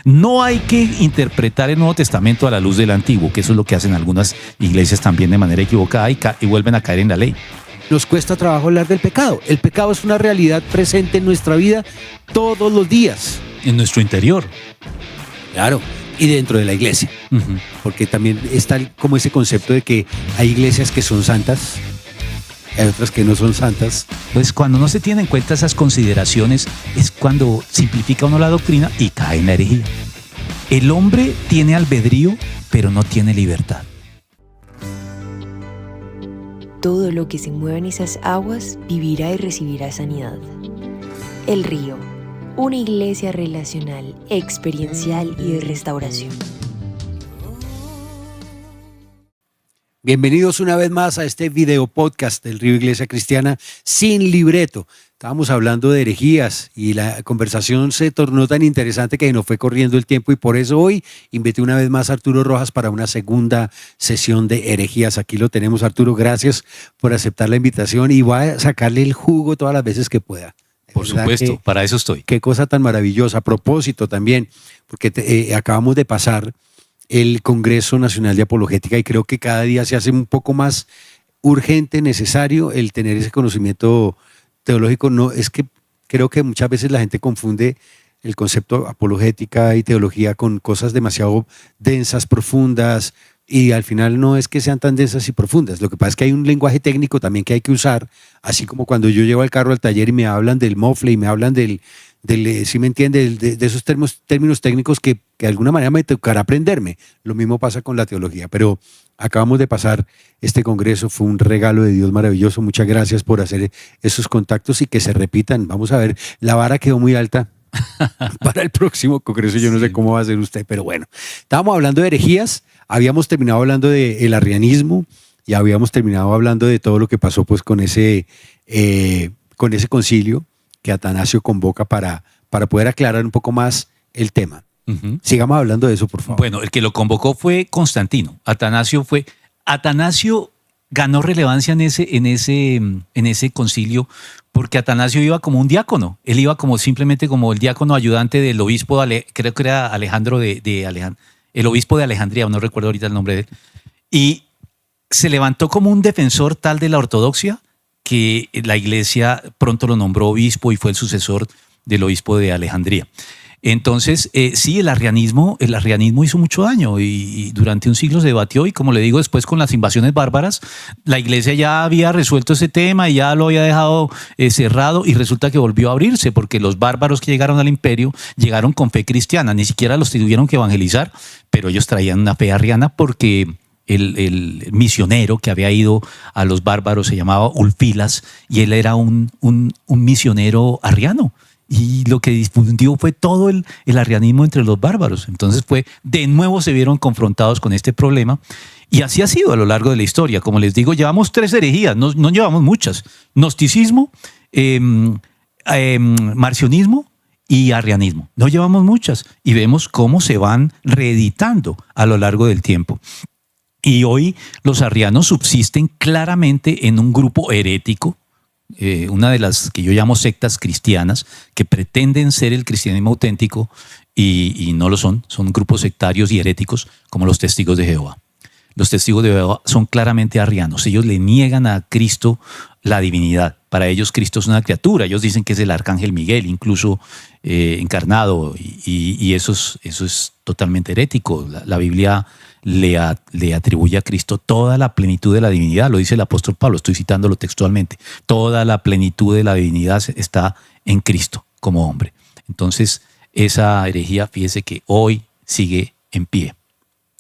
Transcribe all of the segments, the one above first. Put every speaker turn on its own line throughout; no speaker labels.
No hay que interpretar el Nuevo Testamento a la luz del Antiguo, que eso es lo que hacen algunas iglesias también de manera equivocada y vuelven a caer en la ley.
Nos cuesta trabajo hablar del pecado. El pecado es una realidad presente en nuestra vida todos los días.
En nuestro interior.
Claro, y dentro de la iglesia.
Uh-huh.
Porque también está como ese concepto de que hay iglesias que son santas, hay otras que no son santas.
Pues cuando no se tienen en cuenta esas consideraciones es cuando simplifica uno la doctrina y cae en la herejía. El hombre tiene albedrío, pero no tiene libertad.
Todo lo que se mueva en esas aguas vivirá y recibirá sanidad. El Río, una iglesia relacional, experiencial y de restauración.
Bienvenidos una vez más a este video podcast del Río Iglesia Cristiana sin libreto. Estábamos hablando de herejías y la conversación se tornó tan interesante que nos fue corriendo el tiempo y por eso hoy invité una vez más a Arturo Rojas para una segunda sesión de herejías. Aquí lo tenemos, Arturo, gracias por aceptar la invitación y voy a sacarle el jugo todas las veces que pueda.
Por supuesto, para eso estoy.
Qué cosa tan maravillosa. A propósito también, porque acabamos de pasar el Congreso Nacional de Apologética y creo que cada día se hace un poco más urgente, necesario el tener ese conocimiento teológico. No, es que creo que muchas veces la gente confunde el concepto apologética y teología con cosas demasiado densas, profundas, y al final no es que sean tan densas y profundas. Lo que pasa es que hay un lenguaje técnico también que hay que usar, así como cuando yo llevo el carro al taller y me hablan del mofle y me hablan del ¿sí me entiende? De esos términos técnicos que de alguna manera me tocará aprenderme. Lo mismo pasa con la teología, pero acabamos de pasar este congreso, fue un regalo de Dios maravilloso. Muchas gracias por hacer esos contactos y que se repitan. Vamos a ver, la vara quedó muy alta para el próximo congreso. Yo no sé cómo va a ser usted, pero bueno. Estábamos hablando de herejías, habíamos terminado hablando del arrianismo y habíamos terminado hablando de todo lo que pasó pues con ese concilio que Atanasio convoca para poder aclarar un poco más el tema. Uh-huh. Sigamos hablando de eso, por favor.
Bueno, el que lo convocó fue Constantino. Atanasio ganó relevancia en ese concilio porque Atanasio iba como un diácono. Él iba simplemente como el diácono ayudante del obispo, creo que era Alejandro el obispo de Alejandría, no recuerdo ahorita el nombre de él. Y se levantó como un defensor tal de la ortodoxia que la iglesia pronto lo nombró obispo y fue el sucesor del obispo de Alejandría. Entonces, sí, el arrianismo hizo mucho daño y durante un siglo se debatió y como le digo, después con las invasiones bárbaras, la iglesia ya había resuelto ese tema y ya lo había dejado cerrado y resulta que volvió a abrirse porque los bárbaros que llegaron al imperio llegaron con fe cristiana, ni siquiera los tuvieron que evangelizar, pero ellos traían una fe arriana porque el misionero que había ido a los bárbaros se llamaba Ulfilas y él era un misionero arriano y lo que difundió fue todo el arrianismo entre los bárbaros. Entonces de nuevo se vieron confrontados con este problema y así ha sido a lo largo de la historia. Como les digo, llevamos 3 herejías, no llevamos muchas: gnosticismo, marcionismo y arrianismo. No llevamos muchas y vemos cómo se van reeditando a lo largo del tiempo. Y hoy los arrianos subsisten claramente en un grupo herético, una de las que yo llamo sectas cristianas, que pretenden ser el cristianismo auténtico y no lo son grupos sectarios y heréticos como los testigos de Jehová. Los testigos de Jehová son claramente arrianos, ellos le niegan a Cristo la divinidad. Para ellos Cristo es una criatura, ellos dicen que es el arcángel Miguel, incluso encarnado, y eso es totalmente herético. La Biblia le atribuye a Cristo toda la plenitud de la divinidad, lo dice el apóstol Pablo, estoy citándolo textualmente, toda la plenitud de la divinidad está en Cristo como hombre. Entonces esa herejía, fíjese que hoy sigue en pie.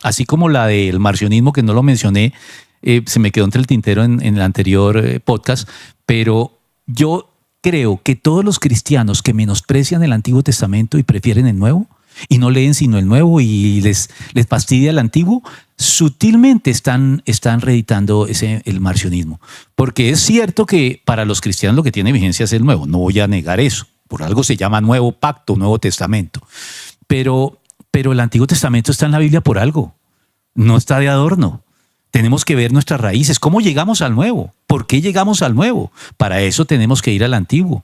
Así como la del marcionismo, que no lo mencioné, se me quedó entre el tintero en el anterior podcast, pero yo creo que todos los cristianos que menosprecian el Antiguo Testamento y prefieren el Nuevo, y no leen sino el Nuevo y les fastidia el Antiguo, sutilmente están reeditando el marcionismo. Porque es cierto que para los cristianos lo que tiene vigencia es el Nuevo, no voy a negar eso, por algo se llama Nuevo Pacto, Nuevo Testamento. Pero el Antiguo Testamento está en la Biblia por algo, no está de adorno. Tenemos que ver nuestras raíces, cómo llegamos al Nuevo, por qué llegamos al Nuevo. Para eso tenemos que ir al Antiguo.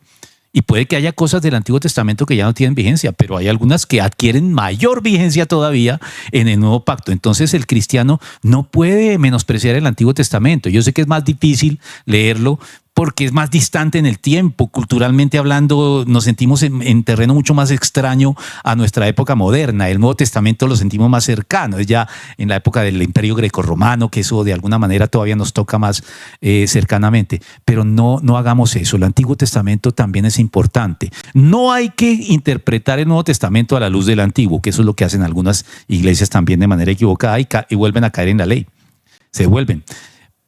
Y puede que haya cosas del Antiguo Testamento que ya no tienen vigencia, pero hay algunas que adquieren mayor vigencia todavía en el Nuevo Pacto. Entonces el cristiano no puede menospreciar el Antiguo Testamento. Yo sé que es más difícil leerlo porque es más distante en el tiempo. Culturalmente hablando, nos sentimos en terreno mucho más extraño a nuestra época moderna. El Nuevo Testamento lo sentimos más cercano. Es ya en la época del Imperio Grecorromano, que eso de alguna manera todavía nos toca más cercanamente. Pero no hagamos eso. El Antiguo Testamento también es importante. No hay que interpretar el Nuevo Testamento a la luz del Antiguo, que eso es lo que hacen algunas iglesias también de manera equivocada y vuelven a caer en la ley. Se vuelven.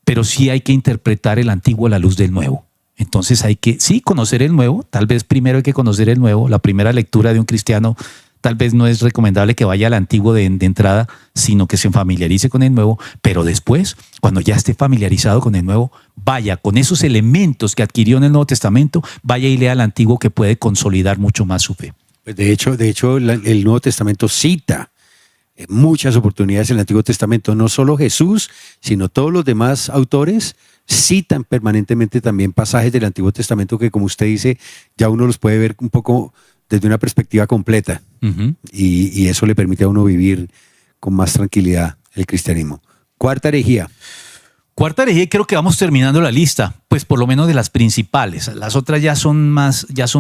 Pero sí hay que interpretar el Antiguo a la luz del Nuevo. Entonces hay que, sí, conocer el Nuevo. Tal vez primero hay que conocer el Nuevo. La primera lectura de un cristiano tal vez no es recomendable que vaya al Antiguo de entrada, sino que se familiarice con el Nuevo. Pero después, cuando ya esté familiarizado con el Nuevo, vaya con esos elementos que adquirió en el Nuevo Testamento, vaya y lea el Antiguo, que puede consolidar mucho más su fe.
Pues de hecho, el Nuevo Testamento cita muchas oportunidades en el Antiguo Testamento. No solo Jesús, sino todos los demás autores citan permanentemente también pasajes del Antiguo Testamento que, como usted dice, ya uno los puede ver un poco desde una perspectiva completa.
Uh-huh.
Y eso le permite a uno vivir con más tranquilidad el cristianismo. Cuarta herejía.
Cuarta herejía, creo que vamos terminando la lista, pues por lo menos de las principales. Las otras ya son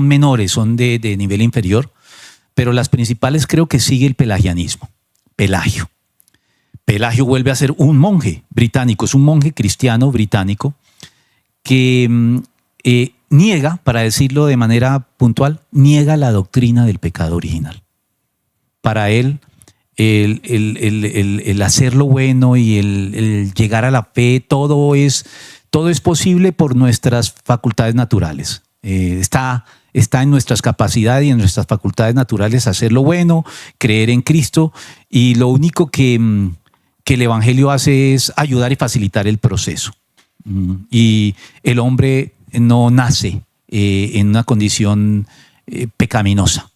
menores, son de nivel inferior, pero las principales creo que sigue el pelagianismo. Pelagio vuelve a ser un monje británico, es un monje cristiano británico que niega, para decirlo de manera puntual, niega la doctrina del pecado original. Para él, el hacer lo bueno y el llegar a la fe, todo es posible por nuestras facultades naturales. Está en nuestras capacidades y en nuestras facultades naturales hacer lo bueno, creer en Cristo, y lo único que el Evangelio hace es ayudar y facilitar el proceso. Y el hombre no nace en una condición pecaminosa.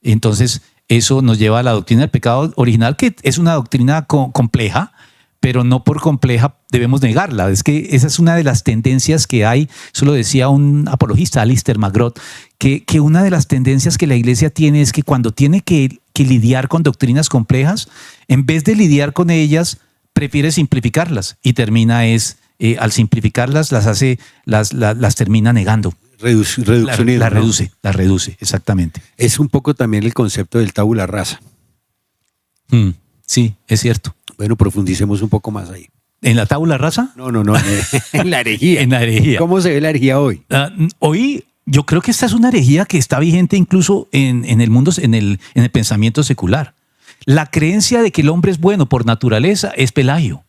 Entonces eso nos lleva a la doctrina del pecado original, que es una doctrina compleja, pero no por compleja debemos negarla. Es que esa es una de las tendencias que hay. Eso lo decía un apologista, Alistair McGrath, que una de las tendencias que la iglesia tiene es que cuando tiene que lidiar con doctrinas complejas, en vez de lidiar con ellas, prefiere simplificarlas y termina al simplificarlas, las termina negando.
Reduccionismo.
La reduce, exactamente.
Es un poco también el concepto del tabula rasa.
Sí, es cierto.
Bueno, profundicemos un poco más ahí.
¿En la tabula rasa?
No, en la herejía.
En la herejía.
¿Cómo se ve la herejía hoy?
Hoy yo creo que esta es una herejía que está vigente incluso en el mundo, en el pensamiento secular. La creencia de que el hombre es bueno por naturaleza es Pelagio.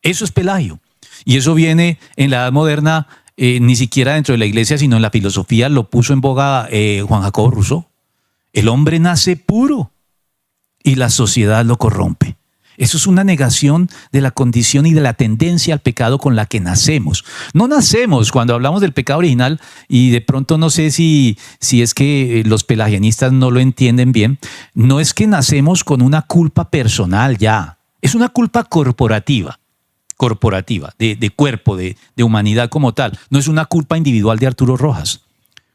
Eso es Pelagio. Y eso viene en la Edad Moderna, ni siquiera dentro de la iglesia, sino en la filosofía, lo puso en boga Juan Jacobo Rousseau. El hombre nace puro y la sociedad lo corrompe. Eso es una negación de la condición y de la tendencia al pecado con la que nacemos. No nacemos, cuando hablamos del pecado original, y de pronto no sé si es que los pelagianistas no lo entienden bien, no es que nacemos con una culpa personal ya, es una culpa corporativa, de cuerpo, de humanidad como tal. No es una culpa individual de Arturo Rojas.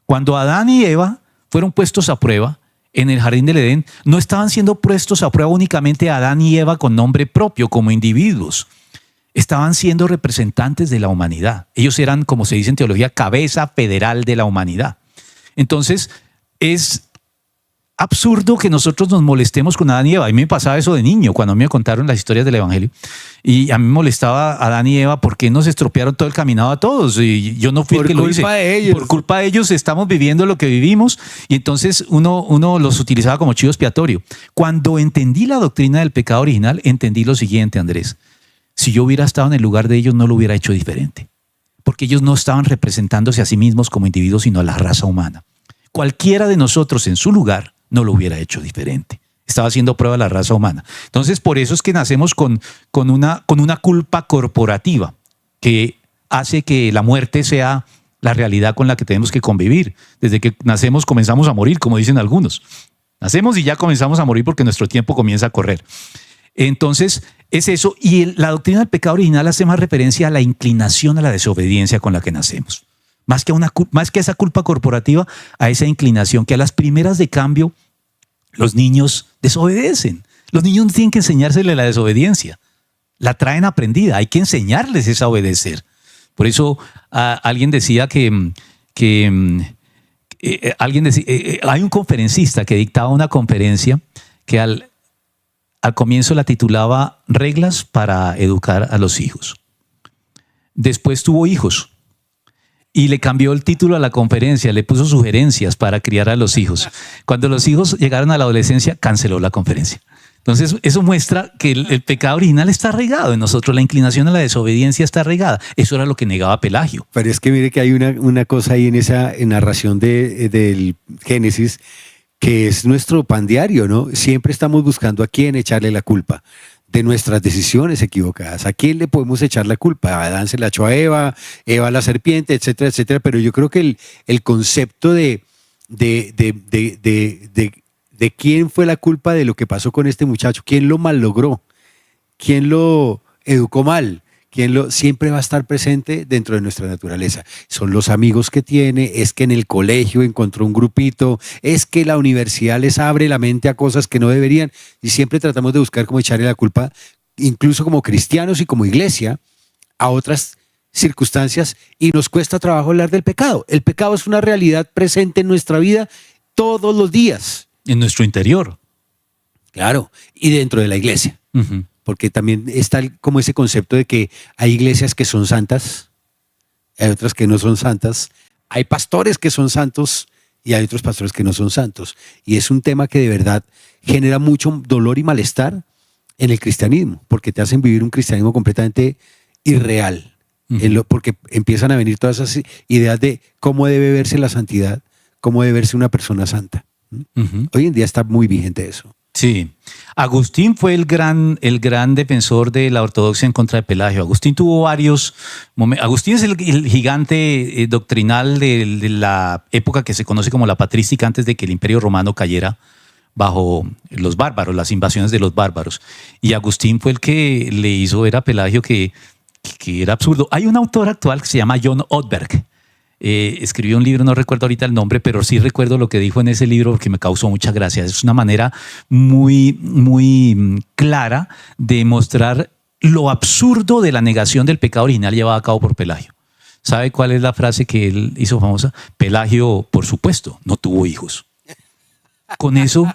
Cuando Adán y Eva fueron puestos a prueba en el jardín del Edén, no estaban siendo puestos a prueba únicamente Adán y Eva con nombre propio, como individuos. Estaban siendo representantes de la humanidad. Ellos eran, como se dice en teología, cabeza federal de la humanidad. Entonces, es absurdo que nosotros nos molestemos con Adán y Eva. A mí me pasaba eso de niño, cuando a mí me contaron las historias del Evangelio. Y a mí me molestaba Adán y Eva porque nos estropearon todo el caminado a todos. Y yo no fui el que lo hice.
Por culpa de ellos.
Por culpa de ellos estamos viviendo lo que vivimos. Y entonces uno los utilizaba como chivo expiatorio. Cuando entendí la doctrina del pecado original, entendí lo siguiente, Andrés. Si yo hubiera estado en el lugar de ellos, no lo hubiera hecho diferente. Porque ellos no estaban representándose a sí mismos como individuos, sino a la raza humana. Cualquiera de nosotros en su lugar no lo hubiera hecho diferente. Estaba haciendo prueba de la raza humana. Entonces, por eso es que nacemos con una culpa corporativa que hace que la muerte sea la realidad con la que tenemos que convivir. Desde que nacemos comenzamos a morir, como dicen algunos. Nacemos y ya comenzamos a morir porque nuestro tiempo comienza a correr. Entonces, es eso. Y la doctrina del pecado original hace más referencia a la inclinación a la desobediencia con la que nacemos. más que a esa culpa corporativa, a esa inclinación que a las primeras de cambio los niños desobedecen. Los niños no tienen que enseñársele la desobediencia. La traen aprendida, hay que enseñarles es a obedecer. Por eso alguien decía hay un conferencista que dictaba una conferencia que al comienzo la titulaba Reglas para educar a los hijos. Después tuvo hijos y le cambió el título a la conferencia, le puso sugerencias para criar a los hijos. Cuando los hijos llegaron a la adolescencia, canceló la conferencia. Entonces, eso muestra que el pecado original está arraigado en nosotros, la inclinación a la desobediencia está arraigada. Eso era lo que negaba Pelagio.
Pero es que mire que hay una cosa ahí en esa narración del Génesis que es nuestro pan diario, ¿no? Siempre estamos buscando a quién echarle la culpa de nuestras decisiones equivocadas. ¿A quién le podemos echar la culpa? A Adán se la echó a Eva a la serpiente, etcétera, etcétera. Pero yo creo que el concepto de quién fue la culpa de lo que pasó con este muchacho, quién lo malogró, quién lo educó mal, siempre va a estar presente dentro de nuestra naturaleza. Son los amigos que tiene, es que en el colegio encontró un grupito, es que la universidad les abre la mente a cosas que no deberían y siempre tratamos de buscar cómo echarle la culpa, incluso como cristianos y como iglesia, a otras circunstancias y nos cuesta trabajo hablar del pecado. El pecado es una realidad presente en nuestra vida todos los días.
En nuestro interior.
Claro, y dentro de la iglesia.
Uh-huh.
Porque también está como ese concepto de que hay iglesias que son santas, hay otras que no son santas, hay pastores que son santos y hay otros pastores que no son santos. Y es un tema que de verdad genera mucho dolor y malestar en el cristianismo, porque te hacen vivir un cristianismo completamente irreal. Uh-huh. Porque empiezan a venir todas esas ideas de cómo debe verse la santidad, cómo debe verse una persona santa. Uh-huh. Hoy en día está muy vigente eso.
Sí. Agustín fue el gran defensor de la ortodoxia en contra de Pelagio. Agustín tuvo varios momentos. Agustín es el gigante doctrinal de la época que se conoce como la patrística, antes de que el Imperio Romano cayera bajo los bárbaros, las invasiones de los bárbaros. Y Agustín fue el que le hizo ver a Pelagio que era absurdo. Hay un autor actual que se llama John Ortberg. Escribió un libro, no recuerdo ahorita el nombre, pero sí recuerdo lo que dijo en ese libro porque me causó mucha gracia. Es una manera muy, muy clara de mostrar lo absurdo de la negación del pecado original llevada a cabo por Pelagio. ¿Sabe cuál es la frase que él hizo famosa? Pelagio, por supuesto, no tuvo hijos. Con eso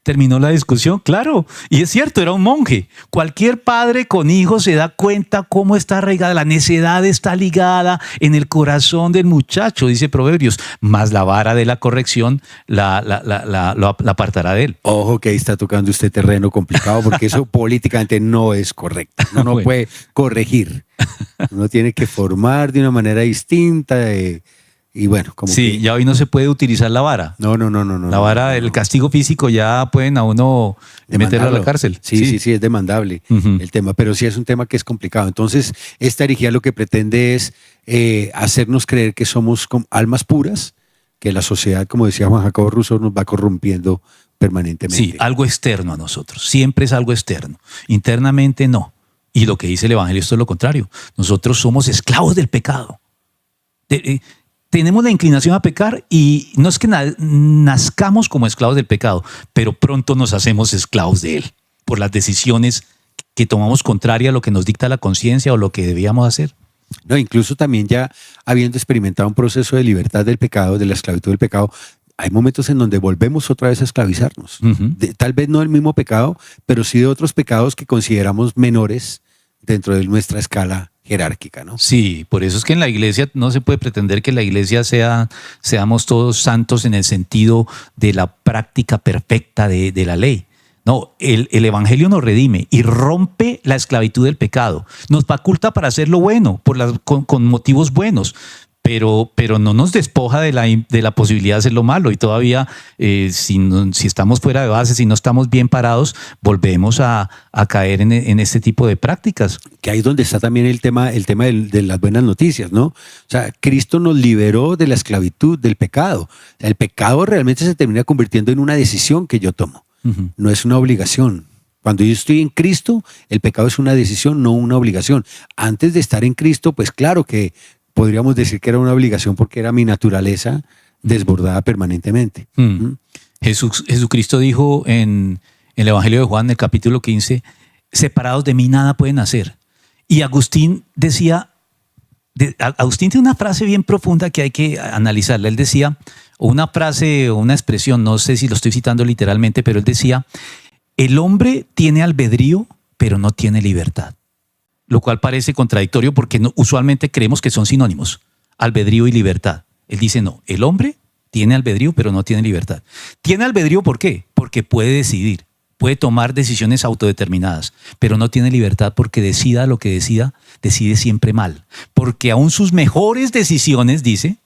terminó la discusión, claro. Y es cierto, era un monje. Cualquier padre con hijos se da cuenta cómo está arraigada. La necedad está ligada en el corazón del muchacho, dice Proverbios. Más la vara de la corrección la apartará de él.
Ojo que ahí está tocando usted terreno complicado porque eso políticamente no es correcto. Uno no puede corregir. Uno tiene que formar de una manera distinta. Y bueno, como
sí,
que
ya hoy no se puede utilizar la vara.
No.
La vara, el castigo físico ya pueden a uno meterlo a la cárcel.
Sí, es demandable el tema, pero sí es un tema que es complicado. Entonces, esta herejía lo que pretende es hacernos creer que somos almas puras, que la sociedad, como decía Juan Jacobo Rousseau, nos va corrompiendo permanentemente.
Sí, algo externo a nosotros. Siempre es algo externo. Internamente no. Y lo que dice el Evangelio es todo lo contrario. Nosotros somos esclavos del pecado. Tenemos la inclinación a pecar y no es que nazcamos como esclavos del pecado, pero pronto nos hacemos esclavos de él por las decisiones que tomamos contraria a lo que nos dicta la conciencia o lo que debíamos hacer.
No, incluso también ya habiendo experimentado un proceso de libertad del pecado, de la esclavitud del pecado, hay momentos en donde volvemos otra vez a esclavizarnos. Uh-huh. Tal vez no del mismo pecado, pero sí de otros pecados que consideramos menores dentro de nuestra escala jerárquica, ¿no?
Sí, por eso es que en la iglesia no se puede pretender que la iglesia seamos todos santos en el sentido de la práctica perfecta de la ley. No, el Evangelio nos redime y rompe la esclavitud del pecado. Nos faculta para hacer lo bueno, con motivos buenos, pero no nos despoja de la posibilidad de hacer lo malo. Y todavía, si estamos fuera de base, si no estamos bien parados, volvemos a caer en este tipo de prácticas.
Que ahí es donde está también el tema de las buenas noticias, ¿no? O sea, Cristo nos liberó de la esclavitud, del pecado. O sea, el pecado realmente se termina convirtiendo en una decisión que yo tomo. Uh-huh. No es una obligación. Cuando yo estoy en Cristo, el pecado es una decisión, no una obligación. Antes de estar en Cristo, pues claro que podríamos decir que era una obligación porque era mi naturaleza desbordada permanentemente.
Jesucristo dijo en el Evangelio de Juan, en el capítulo 15, separados de mí nada pueden hacer. Y Agustín decía, Agustín tiene una frase bien profunda que hay que analizarla. Él decía, o una frase o una expresión, no sé si lo estoy citando literalmente, pero él decía, el hombre tiene albedrío, pero no tiene libertad. Lo cual parece contradictorio porque usualmente creemos que son sinónimos, albedrío y libertad. Él dice, no, el hombre tiene albedrío, pero no tiene libertad. ¿Tiene albedrío por qué? Porque puede decidir, puede tomar decisiones autodeterminadas, pero no tiene libertad porque decida lo que decida, decide siempre mal. Porque aún sus mejores decisiones, dice,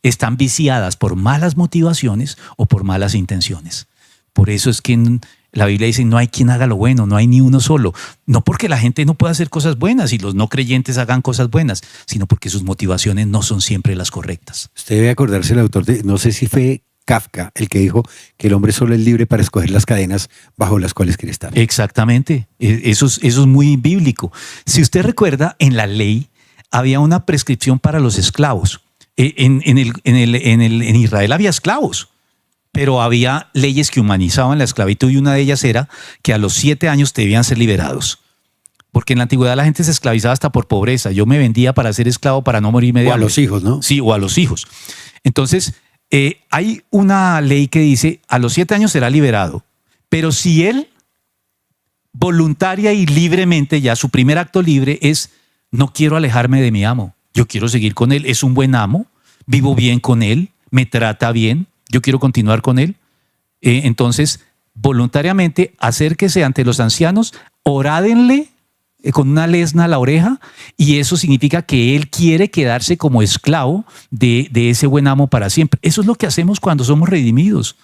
están viciadas por malas motivaciones o por malas intenciones. Por eso es que la Biblia dice, no hay quien haga lo bueno, no hay ni uno solo. No porque la gente no pueda hacer cosas buenas y los no creyentes hagan cosas buenas, sino porque sus motivaciones no son siempre las correctas.
Usted debe acordarse el autor de, no sé si fue Kafka, el que dijo que el hombre solo es libre para escoger las cadenas bajo las cuales quiere estar.
Exactamente, eso es muy bíblico. Si usted recuerda, en la ley había una prescripción para los esclavos. En Israel había esclavos, pero había leyes que humanizaban la esclavitud y una de ellas era que a los 7 años debían ser liberados. Porque en la antigüedad la gente se esclavizaba hasta por pobreza. Yo me vendía para ser esclavo para no morirme de hambre.
O a los hijos, ¿no?
Sí, o a los hijos. Entonces, hay una ley que dice, a los 7 años será liberado, pero si él voluntaria y libremente, ya su primer acto libre es, no quiero alejarme de mi amo, yo quiero seguir con él, es un buen amo, vivo bien con él, me trata bien, yo quiero continuar con él. Entonces, voluntariamente, acérquese ante los ancianos, orádenle con una lesna a la oreja, y eso significa que él quiere quedarse como esclavo de ese buen amo para siempre. Eso es lo que hacemos cuando somos redimidos.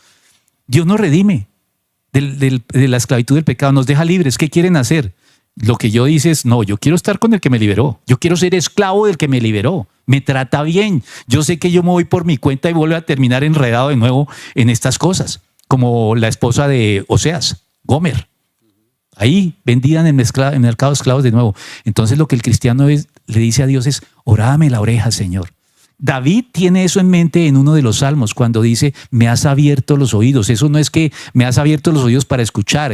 Dios nos redime de la esclavitud del pecado, nos deja libres. ¿Qué quieren hacer? Lo que yo dice es, no, yo quiero estar con el que me liberó. Yo quiero ser esclavo del que me liberó. Me trata bien. Yo sé que yo me voy por mi cuenta y vuelvo a terminar enredado de nuevo en estas cosas. Como la esposa de Oseas, Gomer. Ahí, vendida en el mercado de esclavos de nuevo. Entonces lo que el cristiano le dice a Dios es, orádame la oreja, Señor. David tiene eso en mente en uno de los salmos cuando dice, me has abierto los oídos. Eso no es que me has abierto los oídos para escuchar,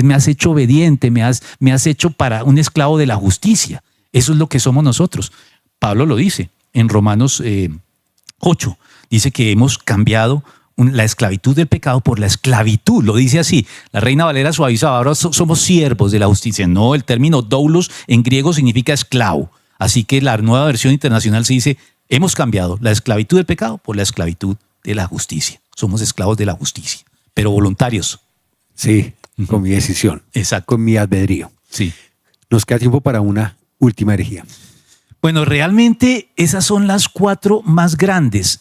me has hecho obediente, me has hecho para un esclavo de la justicia. Eso es lo que somos nosotros. Pablo lo dice en Romanos 8. Dice que hemos cambiado la esclavitud del pecado por la esclavitud. Lo dice así. La Reina Valera suavizaba, ahora somos siervos de la justicia. No, el término doulos en griego significa esclavo. Así que la nueva versión internacional se dice, hemos cambiado la esclavitud del pecado por la esclavitud de la justicia. Somos esclavos de la justicia, pero voluntarios.
Sí, con mi decisión.
Exacto.
Con mi albedrío.
Sí.
Nos queda tiempo para una última herejía.
Bueno, realmente esas son las 4 más grandes.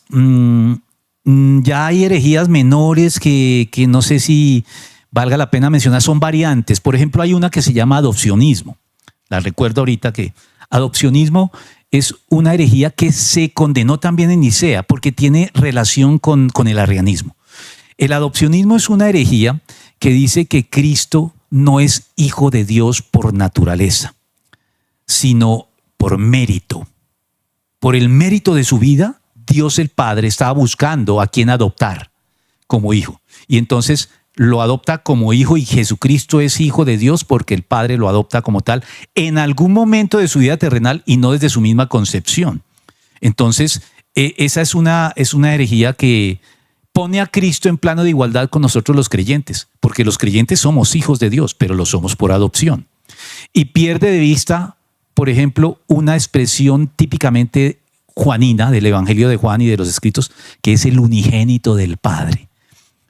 Ya hay herejías menores que no sé si valga la pena mencionar, son variantes. Por ejemplo, hay una que se llama adopcionismo. La recuerdo ahorita que adopcionismo es una herejía que se condenó también en Nicea porque tiene relación con el arrianismo. El adopcionismo es una herejía que dice que Cristo no es hijo de Dios por naturaleza, sino por mérito. Por el mérito de su vida, Dios el Padre estaba buscando a quien adoptar como hijo. Y entonces lo adopta como hijo y Jesucristo es hijo de Dios porque el Padre lo adopta como tal en algún momento de su vida terrenal y no desde su misma concepción. Entonces, esa es una herejía que pone a Cristo en plano de igualdad con nosotros los creyentes, porque los creyentes somos hijos de Dios, pero lo somos por adopción. Y pierde de vista, por ejemplo, una expresión típicamente juanina del Evangelio de Juan y de los escritos, que es el unigénito del Padre.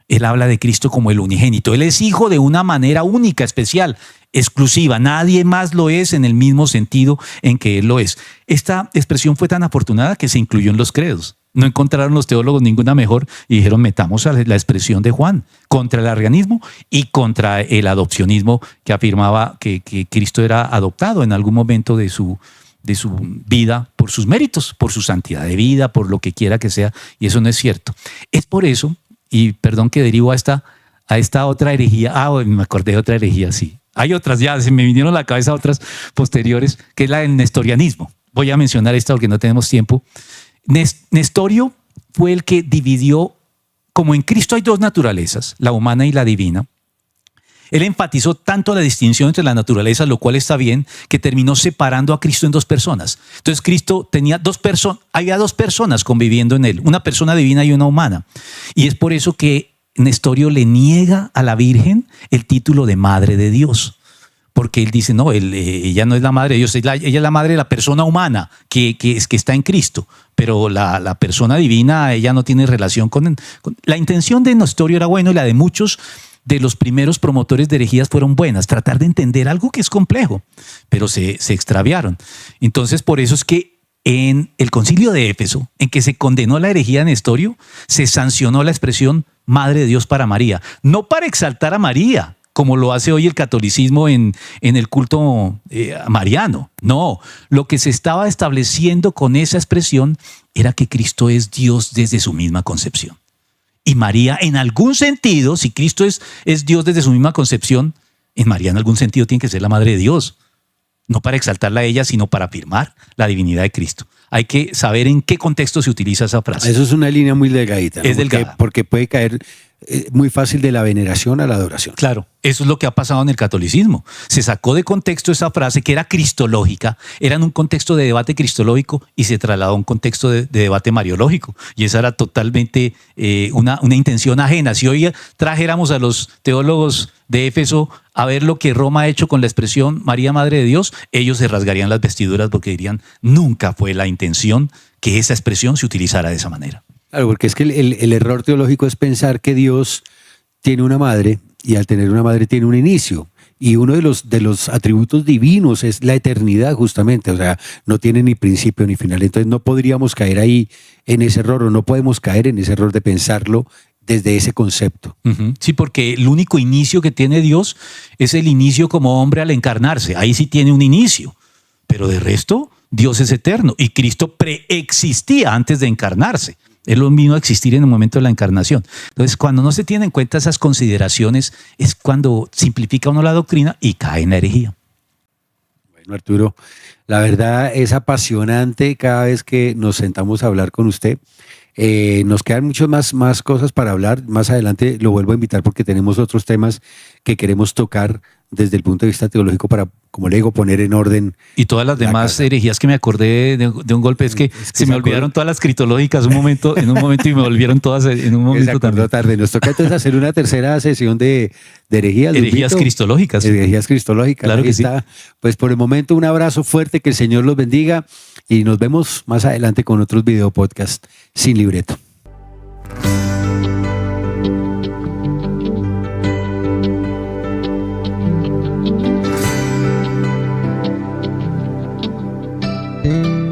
Él habla de Cristo como el unigénito. Él es hijo de una manera única, especial, exclusiva. Nadie más lo es en el mismo sentido en que Él lo es. Esta expresión fue tan afortunada que se incluyó en los credos. No encontraron los teólogos ninguna mejor y dijeron, metamos a la expresión de Juan contra el arrianismo y contra el adopcionismo que afirmaba que Cristo era adoptado en algún momento de su vida por sus méritos, por su santidad de vida, por lo que quiera que sea, y eso no es cierto. Es por eso, y perdón que derivo a esta otra herejía, me acordé de otra herejía, sí. Hay otras ya, se me vinieron a la cabeza otras posteriores, que es la del nestorianismo. voy a mencionar esta porque no tenemos tiempo. Nestorio fue el que dividió, como en Cristo hay dos naturalezas, la humana y la divina. Él enfatizó tanto la distinción entre la naturaleza, lo cual está bien, que terminó separando a Cristo en dos personas. Entonces Cristo tenía había dos personas conviviendo en él, una persona divina y una humana. Y es por eso que Nestorio le niega a la Virgen el título de Madre de Dios. Porque él dice, no, ella no es la madre de Dios, ella es la madre de la persona humana que está en Cristo. Pero la persona divina, ella no tiene relación con... La intención de Nestorio era buena y la de muchos de los primeros promotores de herejías fueron buenas, tratar de entender algo que es complejo, pero se extraviaron. Entonces, por eso es que en el concilio de Éfeso, en que se condenó la herejía de Nestorio, se sancionó la expresión Madre de Dios para María, no para exaltar a María, como lo hace hoy el catolicismo en el culto mariano. No, lo que se estaba estableciendo con esa expresión era que Cristo es Dios desde su misma concepción. Y María, en algún sentido, si Cristo es Dios desde su misma concepción, en María en algún sentido tiene que ser la Madre de Dios. No para exaltarla a ella, sino para afirmar la divinidad de Cristo. Hay que saber en qué contexto se utiliza esa frase.
Eso es una línea muy delgadita, ¿no?
Es delgada.
Porque puede caer muy fácil de la veneración a la adoración.
Claro, eso es lo que ha pasado en el catolicismo. Se sacó de contexto esa frase que era cristológica, era en un contexto de debate cristológico y se trasladó a un contexto de debate mariológico. Y esa era totalmente una intención ajena. Si hoy trajéramos a los teólogos de Éfeso a ver lo que Roma ha hecho con la expresión María Madre de Dios, ellos se rasgarían las vestiduras porque dirían, nunca fue la intención que esa expresión se utilizara de esa manera.
Claro, porque es que el error teológico es pensar que Dios tiene una madre y al tener una madre tiene un inicio. Y uno de los atributos divinos es la eternidad, justamente. O sea, no tiene ni principio ni final. Entonces no podríamos caer ahí en ese error, o no podemos caer en ese error de pensarlo desde ese concepto.
Sí, porque el único inicio que tiene Dios es el inicio como hombre al encarnarse. Ahí sí tiene un inicio. Pero de resto, Dios es eterno. Y Cristo preexistía antes de encarnarse. Él lo vino a existir en el momento de la encarnación. Entonces, cuando no se tienen en cuenta esas consideraciones, es cuando simplifica uno la doctrina y cae en la herejía.
Bueno, Arturo, la verdad es apasionante cada vez que nos sentamos a hablar con usted. Nos quedan muchas más cosas para hablar. Más adelante lo vuelvo a invitar porque tenemos otros temas que queremos tocar desde el punto de vista teológico para, como le digo, poner en orden.
Y todas las demás herejías que me acordé de un golpe, es que se me olvidaron todas las cristológicas en un momento y me volvieron todas en un momento también.
Tarde. Nos toca entonces hacer una tercera sesión de herejías.
Herejías cristológicas.
Herejías cristológicas.
Claro que sí.
Pues por el momento un abrazo fuerte, que el Señor los bendiga y nos vemos más adelante con otros video podcast sin libreto.
Mm-hmm.